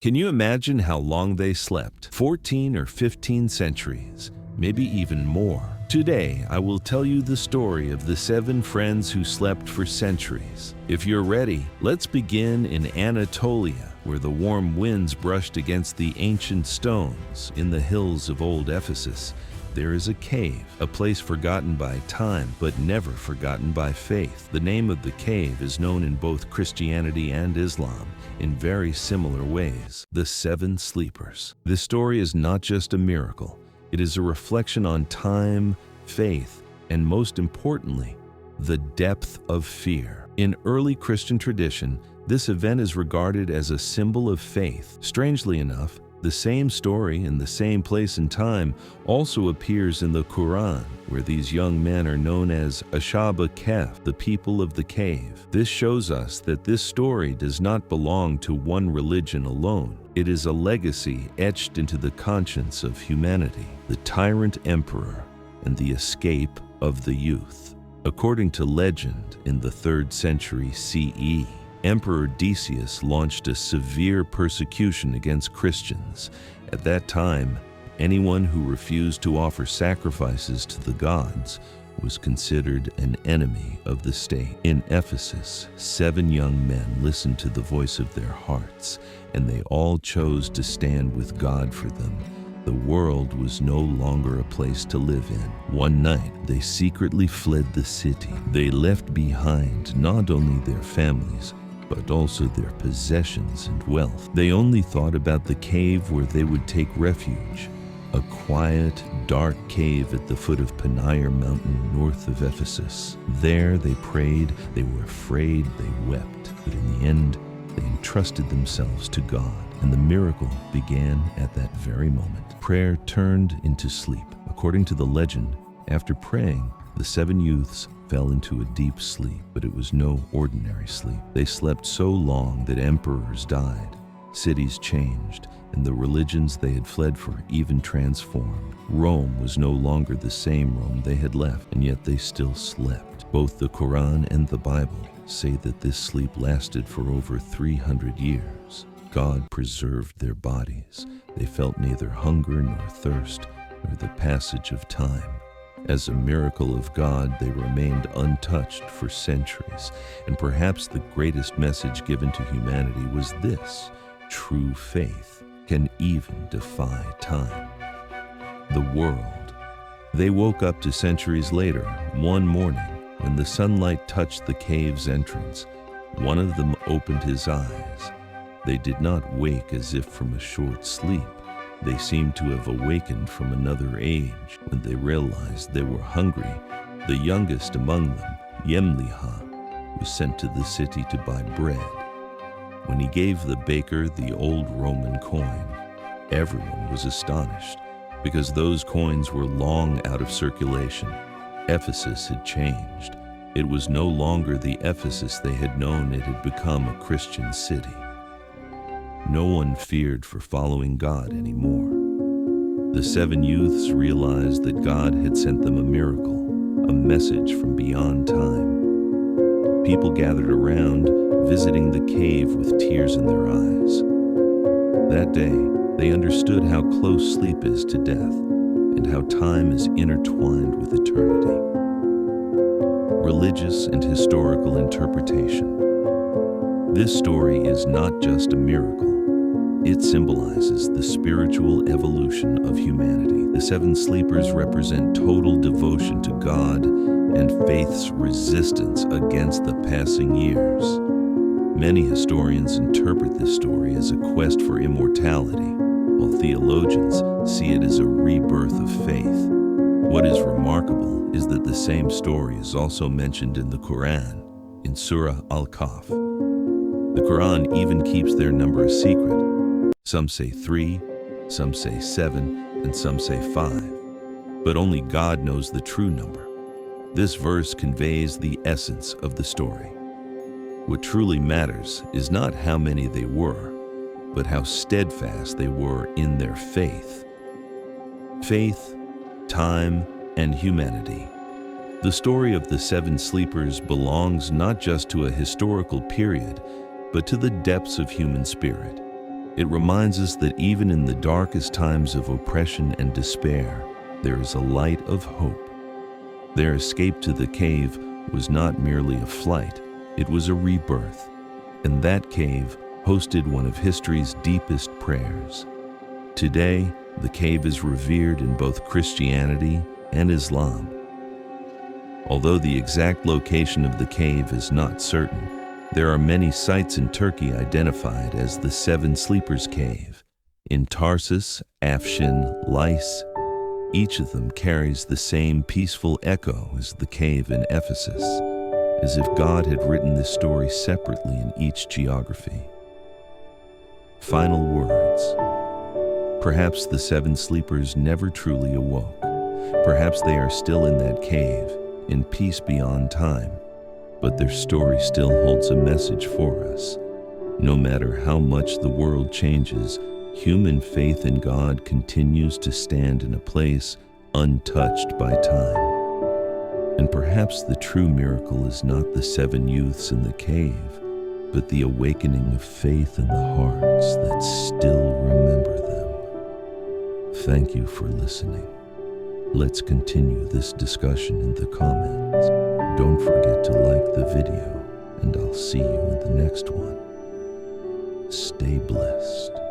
Can you imagine how long they slept? 14 or 15 centuries, maybe even more. Today, I will tell you the story of the 7 friends who slept for centuries. If you're ready, let's begin in Anatolia, where the warm winds brushed against the ancient stones in the hills of old Ephesus. There is a cave, a place forgotten by time, but never forgotten by faith. The name of the cave is known in both Christianity and Islam in very similar ways: the 7 sleepers. This story is not just a miracle. It is a reflection on time, faith, and most importantly, the depth of fear. In early Christian tradition, this event is regarded as a symbol of faith. Strangely enough, the same story in the same place and time also appears in the Quran, where these young men are known as Ashab al-Kahf, the people of the cave. This shows us that this story does not belong to one religion alone. It is a legacy etched into the conscience of humanity, the tyrant emperor and the escape of the youth. According to legend, in the 3rd century CE, Emperor Decius launched a severe persecution against Christians. At that time, anyone who refused to offer sacrifices to the gods was considered an enemy of the state. In Ephesus, 7 young men listened to the voice of their hearts, and they all chose to stand with God for them. The world was no longer a place to live in. One night, they secretly fled the city. They left behind not only their families, but also their possessions and wealth. They only thought about the cave where they would take refuge, a quiet, dark cave at the foot of Panair Mountain north of Ephesus. There they prayed, they were afraid, they wept, but in the end, they entrusted themselves to God, and the miracle began at that very moment. Prayer turned into sleep. According to the legend, after praying, the 7 youths fell into a deep sleep, but it was no ordinary sleep. They slept so long that emperors died, cities changed, and the religions they had fled for even transformed. Rome was no longer the same Rome they had left, and yet they still slept. Both the Quran and the Bible say that this sleep lasted for over 300 years. God preserved their bodies. They felt neither hunger nor thirst, nor the passage of time. As a miracle of God, they remained untouched for centuries, and perhaps the greatest message given to humanity was this: true faith can even defy time. The world. They woke up to centuries later, one morning, when the sunlight touched the cave's entrance. One of them opened his eyes. They did not wake as if from a short sleep. They seemed to have awakened from another age. When they realized they were hungry, the youngest among them, Yemliha, was sent to the city to buy bread. When he gave the baker the old Roman coin, everyone was astonished, because those coins were long out of circulation. Ephesus had changed. It was no longer the Ephesus they had known. It had become a Christian city. No one feared for following God anymore. The 7 youths realized that God had sent them a miracle, a message from beyond time. People gathered around, visiting the cave with tears in their eyes. That day, they understood how close sleep is to death, and how time is intertwined with eternity. Religious and historical interpretation. This story is not just a miracle. It symbolizes the spiritual evolution of humanity. The 7 sleepers represent total devotion to God and faith's resistance against the passing years. Many historians interpret this story as a quest for immortality, while theologians see it as a rebirth of faith. What is remarkable is that the same story is also mentioned in the Quran, in Surah al-Kahf. The Quran even keeps their number a secret. Some say 3, some say 7, and some say 5. But only God knows the true number. This verse conveys the essence of the story. What truly matters is not how many they were, but how steadfast they were in their faith. Faith, time, and humanity. The story of the 7 sleepers belongs not just to a historical period, but to the depths of human spirit. It reminds us that even in the darkest times of oppression and despair, there is a light of hope. Their escape to the cave was not merely a flight, it was a rebirth, and that cave hosted one of history's deepest prayers. Today, the cave is revered in both Christianity and Islam. Although the exact location of the cave is not certain, there are many sites in Turkey identified as the Seven Sleepers Cave. In Tarsus, Afshin, Lys, each of them carries the same peaceful echo as the cave in Ephesus, as if God had written this story separately in each geography. Final words. Perhaps the seven sleepers never truly awoke. Perhaps they are still in that cave, in peace beyond time, but their story still holds a message for us. No matter how much the world changes, human faith in God continues to stand in a place untouched by time. And perhaps the true miracle is not the seven youths in the cave, but the awakening of faith in the hearts that still remember them. Thank you for listening. Let's continue this discussion in the comments. Don't forget to like the video, and I'll see you in the next one. Stay blessed.